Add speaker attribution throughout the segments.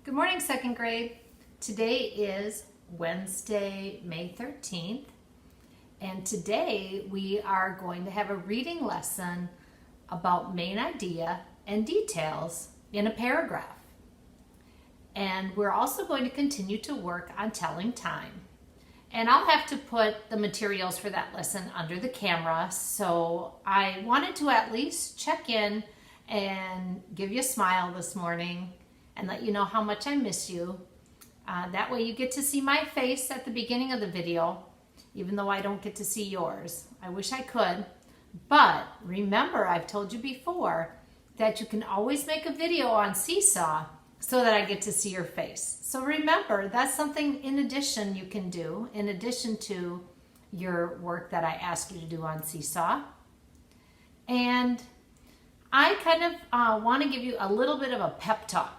Speaker 1: Good morning, second grade. Today is Wednesday, May 13th, and today we are going to have a reading lesson about main idea and details in a paragraph. And we're also going to continue to work on telling time. And I'll have to put the materials for that lesson under the camera, so I wanted to at least check in and give you a smile this morning and let you know how much I miss you. That way you get to see my face at the beginning of the video, even though I don't get to see yours. I wish I could. But remember, I've told you before that you can always make a video on Seesaw so that I get to see your face. So remember, that's something in addition you can do, in addition to your work that I ask you to do on Seesaw. And I kind of want to give you a little bit of a pep talk.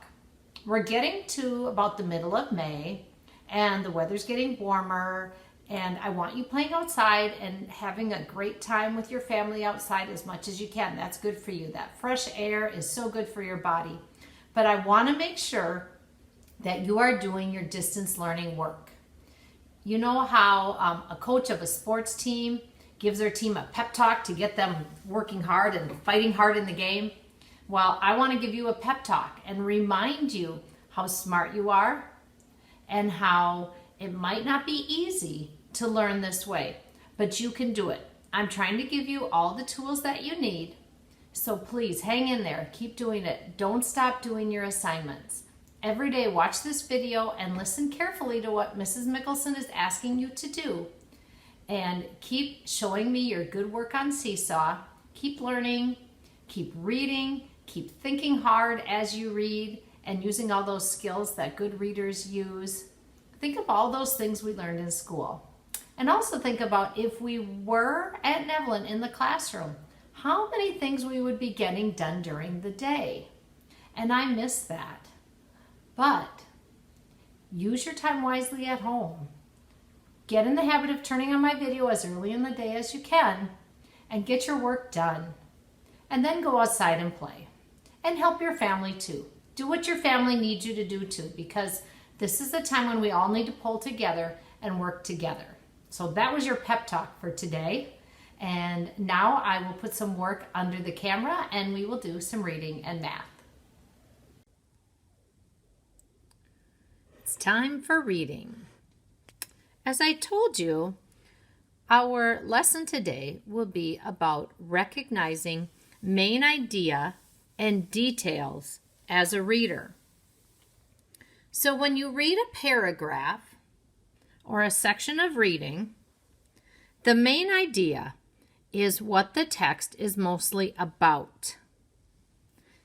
Speaker 1: We're getting to about the middle of May, and the weather's getting warmer, and I want you playing outside and having a great time with your family outside as much as you can. That's good for you. That fresh air is so good for your body. But I want to make sure that you are doing your distance learning work. You know how a coach of a sports team gives their team a pep talk to get them working hard and fighting hard in the game? Well, I want to give you a pep talk and remind you how smart you are and how it might not be easy to learn this way, but you can do it. I'm trying to give you all the tools that you need, so please hang in there. Keep doing it. Don't stop doing your assignments. Every day, watch this video and listen carefully to what Mrs. Mickelson is asking you to do, and keep showing me your good work on Seesaw. Keep learning, keep reading, keep thinking hard as you read and using all those skills that good readers use. Think of all those things we learned in school. And also think about if we were at Nevlin in the classroom, how many things we would be getting done during the day. And I miss that. But use your time wisely at home. Get in the habit of turning on my video as early in the day as you can and get your work done. And then go outside and play. And help your family too. Do what your family needs you to do too, because this is the time when we all need to pull together and work together. So that was your pep talk for today. And now I will put some work under the camera and we will do some reading and math. It's time for reading. As I told you, our lesson today will be about recognizing main idea and details as a reader. So when you read a paragraph or a section of reading, the main idea is what the text is mostly about.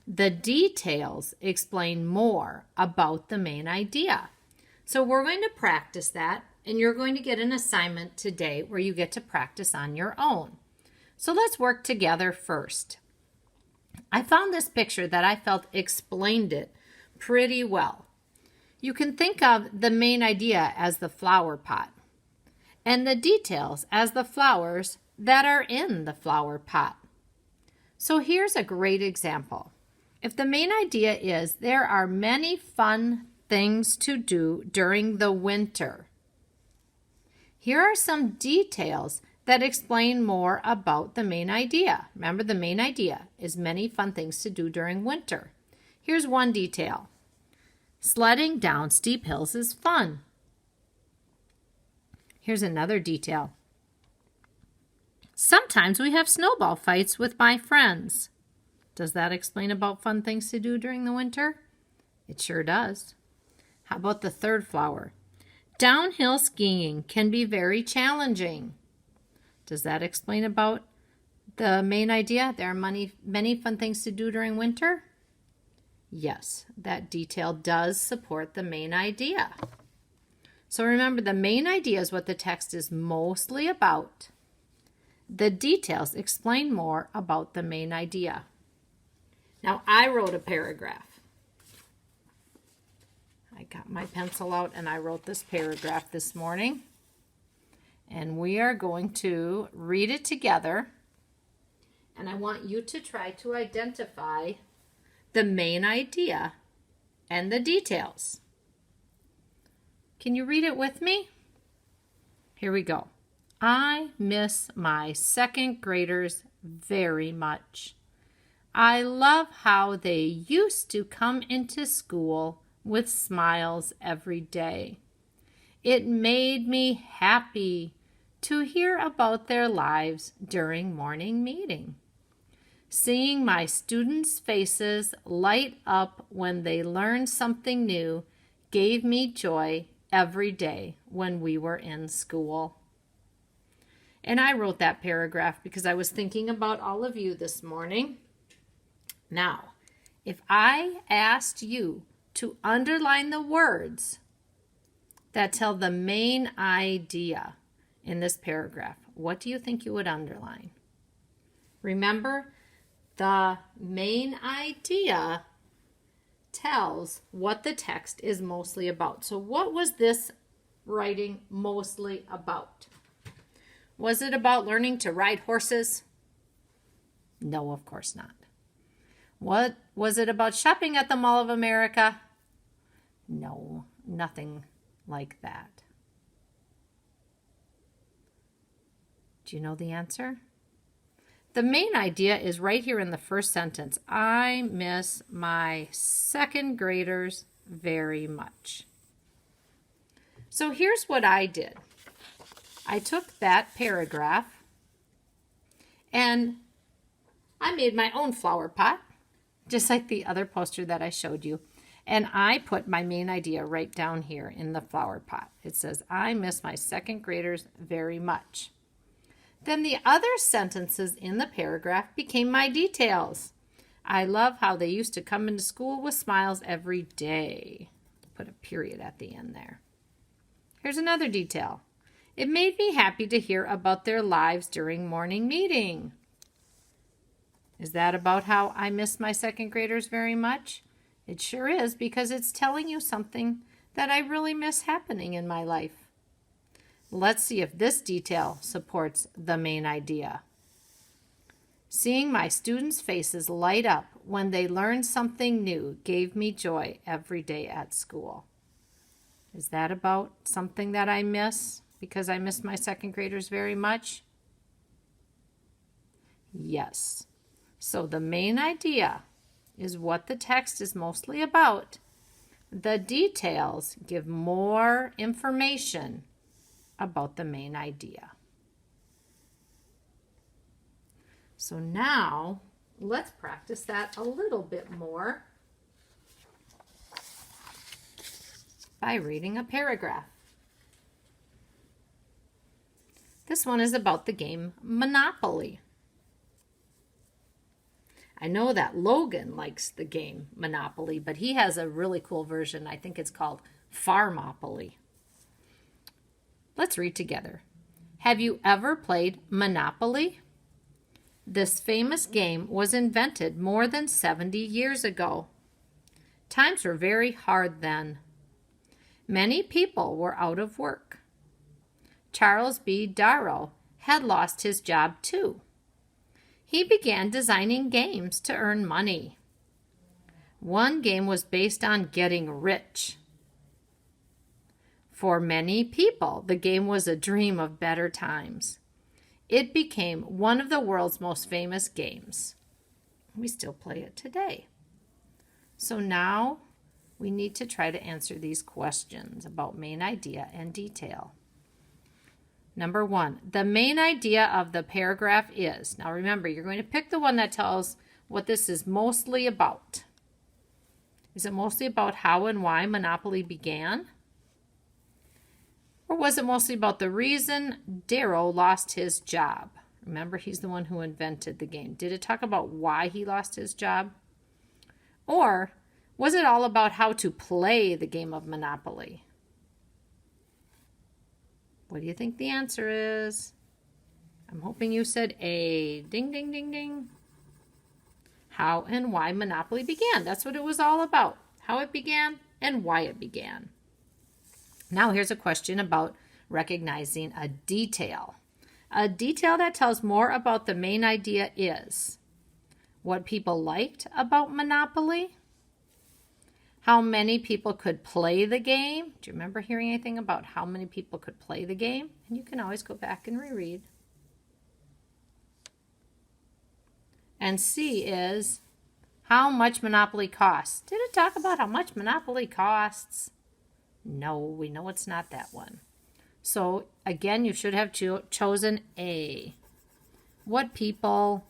Speaker 1: The details explain more about the main idea. So we're going to practice that, and you're going to get an assignment today where you get to practice on your own. So let's work together first. I found this picture that I felt explained it pretty well. You can think of the main idea as the flower pot and the details as the flowers that are in the flower pot. So here's a great example. If the main idea is there are many fun things to do during the winter, here are some details that explain more about the main idea. Remember, the main idea is many fun things to do during winter. Here's one detail. Sledding down steep hills is fun. Here's another detail. Sometimes we have snowball fights with my friends. Does that explain about fun things to do during the winter? It sure does. How about the third flower? Downhill skiing can be very challenging. Does that explain about the main idea? There are many fun things to do during winter? Yes, that detail does support the main idea. So remember, the main idea is what the text is mostly about. The details explain more about the main idea. Now, I wrote a paragraph. I got my pencil out and I wrote this paragraph this morning. And we are going to read it together. And I want you to try to identify the main idea and the details. Can you read it with me? Here we go. I miss my second graders very much. I love how they used to come into school with smiles every day. It made me happy to hear about their lives during morning meeting. Seeing my students' faces light up when they learned something new gave me joy every day when we were in school. And I wrote that paragraph because I was thinking about all of you this morning. Now, if I asked you to underline the words that tell the main idea in this paragraph, what do you think you would underline? Remember, the main idea tells what the text is mostly about. So what was this writing mostly about? Was it about learning to ride horses? No, of course not. What was it about shopping at the Mall of America? No, nothing like that. Do you know the answer? The main idea is right here in the first sentence. I miss my second graders very much. So here's what I did. I took that paragraph and I made my own flower pot, just like the other poster that I showed you. And I put my main idea right down here in the flower pot. It says, I miss my second graders very much. Then the other sentences in the paragraph became my details. I love how they used to come into school with smiles every day. Put a period at the end there. Here's another detail. It made me happy to hear about their lives during morning meeting. Is that about how I miss my second graders very much? It sure is, because it's telling you something that I really miss happening in my life. Let's see if this detail supports the main idea. Seeing my students' faces light up when they learned something new gave me joy every day at school. Is that about something that I miss because I miss my second graders very much? Yes. So the main idea is what the text is mostly about. The details give more information about the main idea. So now let's practice that a little bit more by reading a paragraph. This one is about the game Monopoly. I know that Logan likes the game Monopoly, but he has a really cool version. I think it's called Farmopoly. Let's read together. Have you ever played Monopoly? This famous game was invented more than 70 years ago. Times were very hard then. Many people were out of work. Charles B. Darrow had lost his job too. He began designing games to earn money. One game was based on getting rich. For many people, the game was a dream of better times. It became one of the world's most famous games. We still play it today. So now we need to try to answer these questions about main idea and detail. Number 1, the main idea of the paragraph is, now remember, you're going to pick the one that tells what this is mostly about. Is it mostly about how and why Monopoly began? Or was it mostly about the reason Darrow lost his job? Remember, he's the one who invented the game. Did it talk about why he lost his job? Or was it all about how to play the game of Monopoly? What do you think the answer is? I'm hoping you said A. Ding, ding, ding, ding. How and why Monopoly began. That's what it was all about. How it began and why it began. Now here's a question about recognizing a detail. A detail that tells more about the main idea is what people liked about Monopoly, How many people could play the game? Do you remember hearing anything about how many people could play the game? And you can always go back and reread. And C is how much Monopoly costs. Did it talk about how much Monopoly costs? No, we know it's not that one. So again, you should have chosen A. What people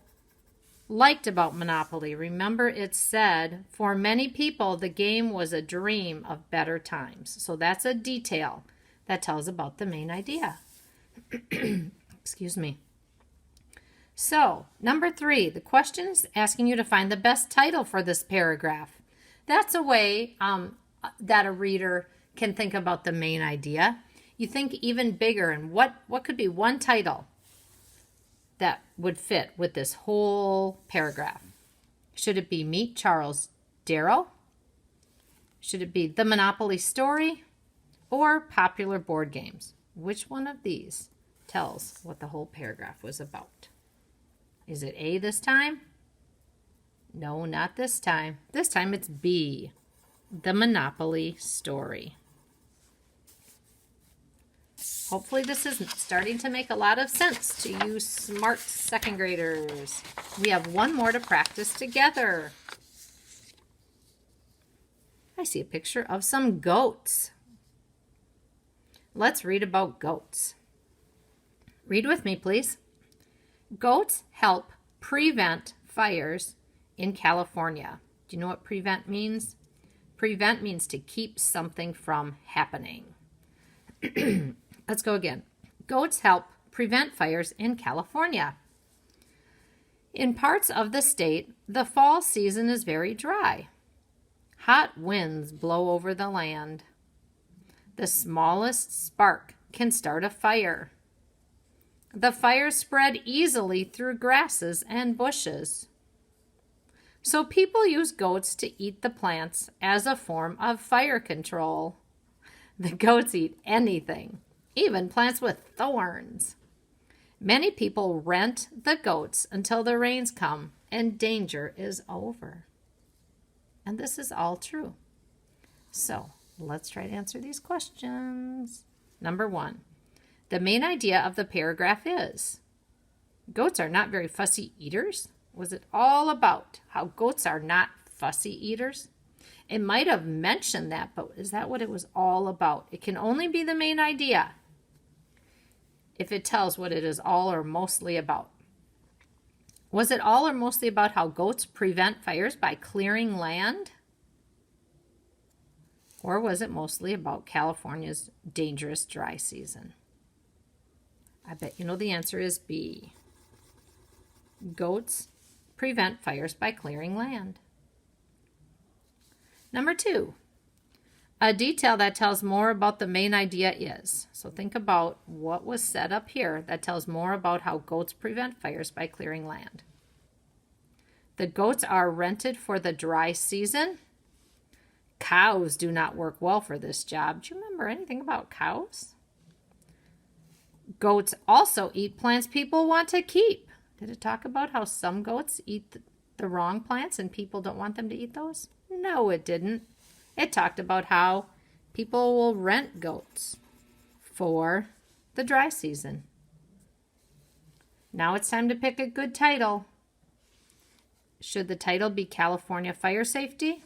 Speaker 1: liked about Monopoly. Remember, it said, for many people, the game was a dream of better times. So that's a detail that tells about the main idea. Excuse me. So, number 3, the question is asking you to find the best title for this paragraph. That's a way that a reader can think about the main idea. You think even bigger, and what could be one title that would fit with this whole paragraph? Should it be Meet Charles Darrow? Should it be The Monopoly Story? Or Popular Board Games? Which one of these tells what the whole paragraph was about? Is it A this time? No, not this time. This time it's B, The Monopoly Story. Hopefully this is starting to make a lot of sense to you smart second graders. We have one more to practice together. I see a picture of some goats. Let's read about goats. Read with me, please. Goats help prevent fires in California. Do you know what prevent means? Prevent means to keep something from happening. Let's go again. Goats help prevent fires in California. In parts of the state, the fall season is very dry. Hot winds blow over the land. The smallest spark can start a fire. The fires spread easily through grasses and bushes. So people use goats to eat the plants as a form of fire control. The goats eat anything, even plants with thorns. Many people rent the goats until the rains come and danger is over. And this is all true. So let's try to answer these questions. Number 1, the main idea of the paragraph is, goats are not very fussy eaters. Was it all about how goats are not fussy eaters? It might have mentioned that, but is that what it was all about? It can only be the main idea if it tells what it is all or mostly about. Was it all or mostly about how goats prevent fires by clearing land? Or was it mostly about California's dangerous dry season? I bet you know the answer is B. Goats prevent fires by clearing land. Number 2, a detail that tells more about the main idea is. So think about what was said up here that tells more about how goats prevent fires by clearing land. The goats are rented for the dry season. Cows do not work well for this job. Do you remember anything about cows? Goats also eat plants people want to keep. Did it talk about how some goats eat the wrong plants and people don't want them to eat those? No, it didn't. It talked about how people will rent goats for the dry season. Now it's time to pick a good title. Should the title be California Fire Safety?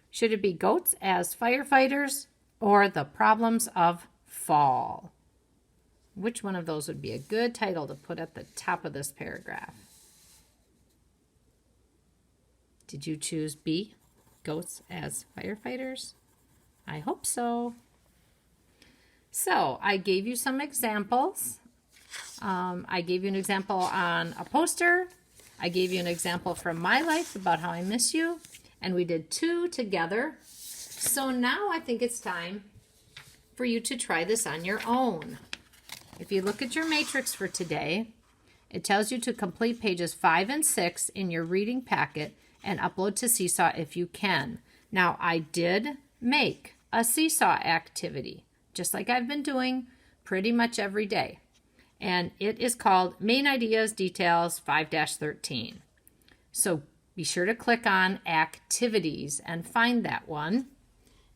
Speaker 1: Should it be Goats as Firefighters or The Problems of Fall? Which one of those would be a good title to put at the top of this paragraph? Did you choose B, Goats as Firefighters? I hope so. So I gave you some examples. I gave you an example on a poster. I gave you an example from my life about how I miss you. And we did 2 together. So now I think it's time for you to try this on your own. If you look at your matrix for today, it tells you to complete pages 5 and 6 in your reading packet and upload to Seesaw if you can. Now, I did make a Seesaw activity, just like I've been doing pretty much every day. And it is called Main Ideas Details 5-13. So be sure to click on Activities and find that one.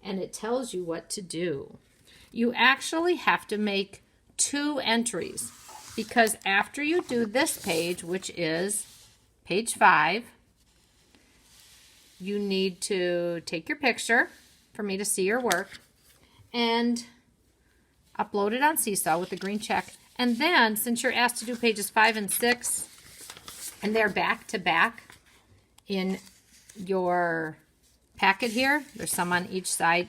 Speaker 1: And it tells you what to do. You actually have to make 2 entries because after you do this page, which is page 5, you need to take your picture for me to see your work and upload it on Seesaw with the green check. And then, since you're asked to do pages 5 and 6, and they're back to back in your packet here, there's some on each side,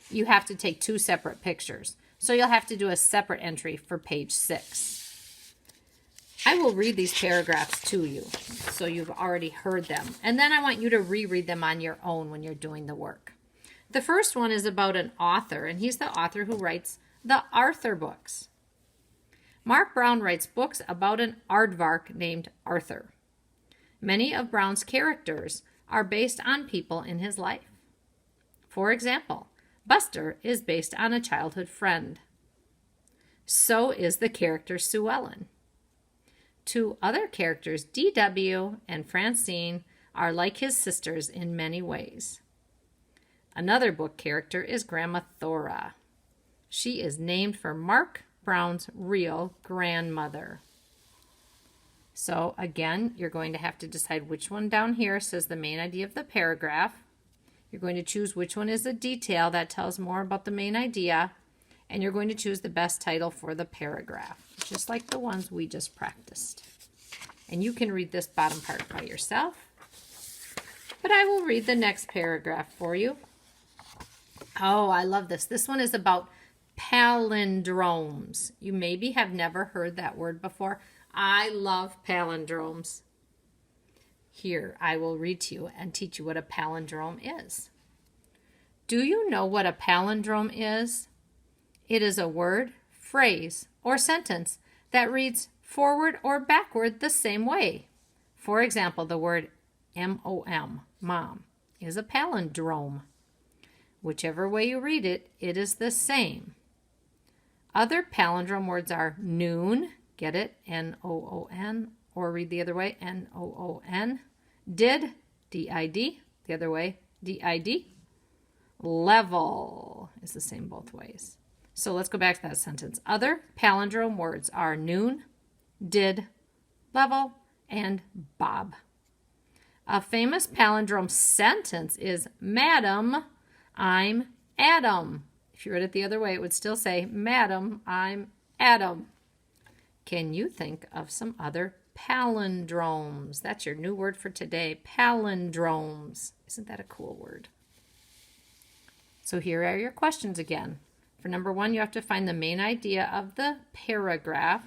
Speaker 1: you have to take 2 separate pictures. So you'll have to do a separate entry for page 6. I will read these paragraphs to you, so you've already heard them. And then I want you to reread them on your own when you're doing the work. The first one is about an author, and he's the author who writes the Arthur books. Mark Brown writes books about an aardvark named Arthur. Many of Brown's characters are based on people in his life. For example, Buster is based on a childhood friend. So is the character Sue Ellen. 2 other characters, D.W. and Francine, are like his sisters in many ways. Another book character is Grandma Thora. She is named for Mark Brown's real grandmother. So again, you're going to have to decide which one down here says the main idea of the paragraph. You're going to choose which one is a detail that tells more about the main idea, and you're going to choose the best title for the paragraph, just like the ones we just practiced. And you can read this bottom part by yourself, but I will read the next paragraph for you. Oh, I love this. This one is about palindromes. You maybe have never heard that word before. I love palindromes. Here, I will read to you and teach you what a palindrome is. Do you know what a palindrome is? It is a word, phrase, or sentence that reads forward or backward the same way. For example, the word M-O-M, mom, is a palindrome. Whichever way you read it, it is the same. Other palindrome words are noon, get it, N-O-O-N, or read the other way, N-O-O-N. Did, D-I-D, the other way, D-I-D. Level is the same both ways. So let's go back to that sentence. Other palindrome words are noon, did, level, and Bob. A famous palindrome sentence is, Madam, I'm Adam. If you read it the other way, it would still say, Madam, I'm Adam. Can you think of some other palindromes? That's your new word for today, palindromes. Isn't that a cool word? So here are your questions again. For number 1, you have to find the main idea of the paragraph.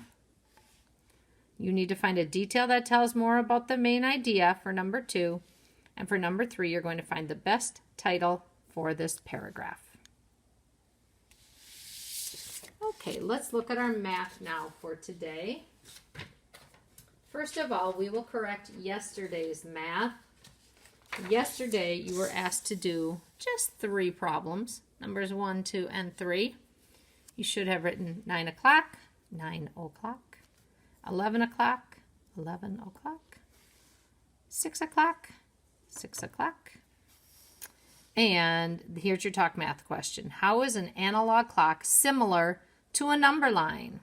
Speaker 1: You need to find a detail that tells more about the main idea for number 2. And for number 3, you're going to find the best title for this paragraph. Okay, let's look at our math now for today. First of all, we will correct yesterday's math. Yesterday, you were asked to do just 3 problems, numbers 1, 2, and 3. You should have written 9 o'clock, 9 o'clock, 11 o'clock, 11 o'clock, 6 o'clock, 6 o'clock. And here's your talk math question. How is an analog clock similar to a number line?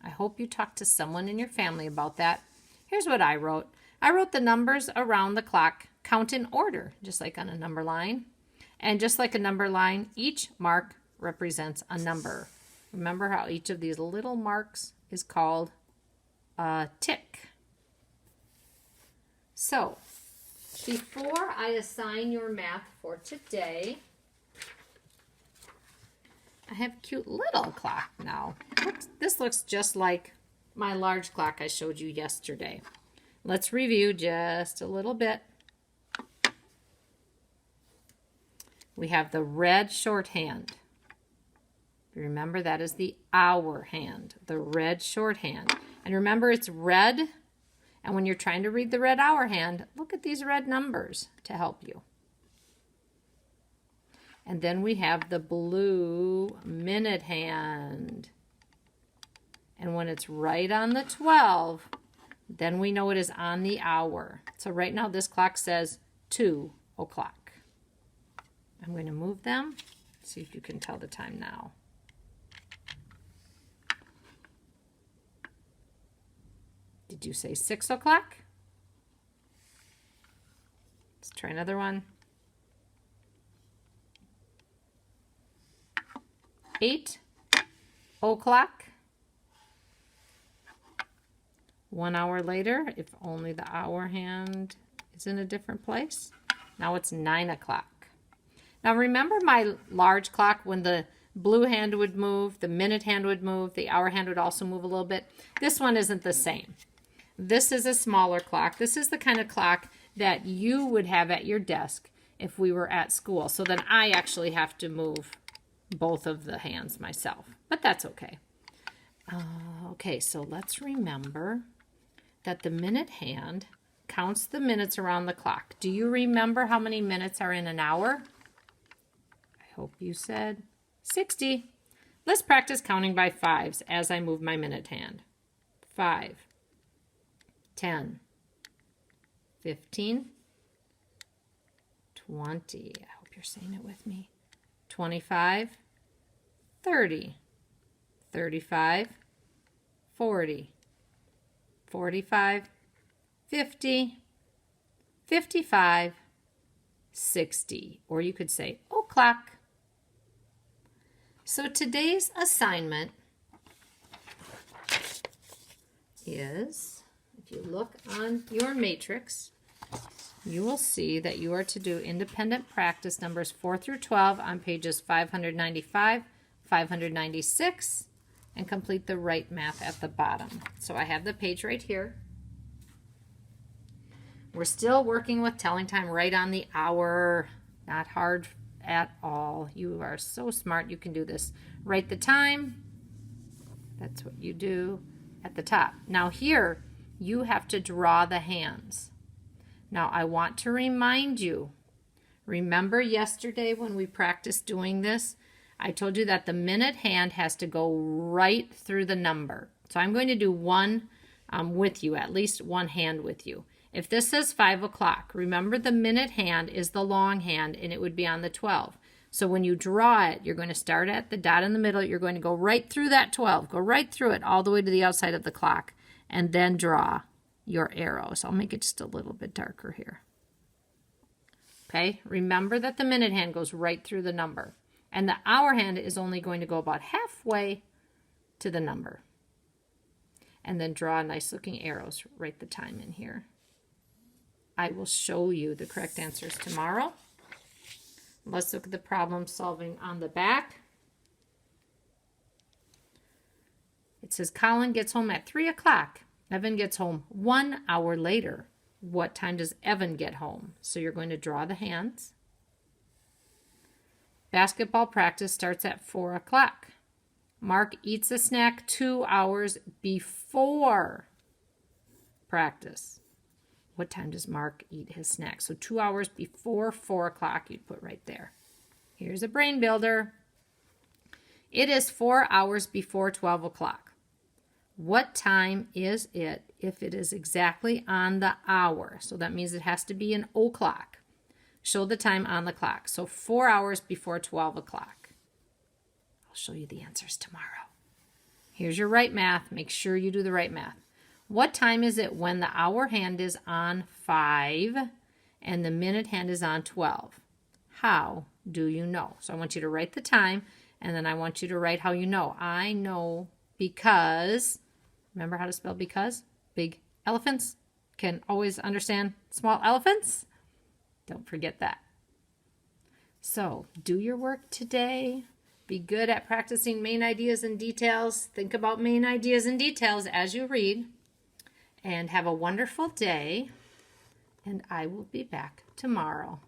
Speaker 1: I hope you talked to someone in your family about that. Here's what I wrote. I wrote the numbers around the clock count in order, just like on a number line. And just like a number line, each mark represents a number. Remember how each of these little marks is called a tick. So, before I assign your math for today, I have a cute little clock now. This looks just like my large clock I showed you yesterday. Let's review just a little bit. We have the red shorthand. Remember, that is the hour hand, the red shorthand. And remember, it's red. And when you're trying to read the red hour hand, look at these red numbers to help you. And then we have the blue minute hand. And when it's right on the 12, then we know it is on the hour. So right now this clock says 2 o'clock. I'm going to move them. See if you can tell the time now. Did you say 6 o'clock? Let's try another one. 8 o'clock. 1 hour later, if only the hour hand is in a different place. Now it's 9 o'clock. Now remember my large clock, when the blue hand would move, the minute hand would move, the hour hand would also move a little bit. This one isn't the same. This is a smaller clock. This is the kind of clock that you would have at your desk if we were at school. So then I actually have to move both of the hands myself, but that's okay. Okay, so let's remember that the minute hand counts the minutes around the clock. Do you remember how many minutes are in an hour? I hope you said 60. Let's practice counting by fives as I move my minute hand. 5, 10, 15, 20. I hope you're saying it with me. 25, 30, 35, 40, 45, 50, 55, 60. Or you could say o'clock. So today's assignment is, if you look on your matrix, you will see that you are to do independent practice numbers 4 through 12 on pages 595, 596, and complete the right math at the bottom. So I have the page right here. We're still working with telling time right on the hour. Not hard at all. You are so smart. You can do this. Write the time. That's what you do at the top. Now here, you have to draw the hands. Now I want to remind you, remember yesterday when we practiced doing this, I told you that the minute hand has to go right through the number. So I'm going to do one with you, at least one hand with you. If this says 5 o'clock, remember the minute hand is the long hand and it would be on the 12. So when you draw it, you're going to start at the dot in the middle. You're going to go right through that 12. Go right through it all the way to the outside of the clock and then draw your arrows. I'll make it just a little bit darker here. Okay, remember that the minute hand goes right through the number. And the hour hand is only going to go about halfway to the number. And then draw nice looking arrows. Write the time in here. I will show you the correct answers tomorrow. Let's look at the problem solving on the back. It says Colin gets home at 3 o'clock. Evan gets home 1 hour later. What time does Evan get home? So you're going to draw the hands. Basketball practice starts at 4 o'clock. Mark eats a snack 2 hours before practice. What time does Mark eat his snack? So 2 hours before 4 o'clock, you'd put right there. Here's a brain builder. It is 4 hours before 12 o'clock. What time is it if it is exactly on the hour? So that means it has to be an o'clock. Show the time on the clock. So 4 hours before 12 o'clock. I'll show you the answers tomorrow. Here's your right math. Make sure you do the right math. What time is it when the hour hand is on 5 and the minute hand is on 12? How do you know? So I want you to write the time and then I want you to write how you know. I know because, remember how to spell because? Big elephants can always understand small elephants. Don't forget that. So do your work today. Be good at practicing main ideas and details. Think about main ideas and details as you read. And have a wonderful day. And I will be back tomorrow.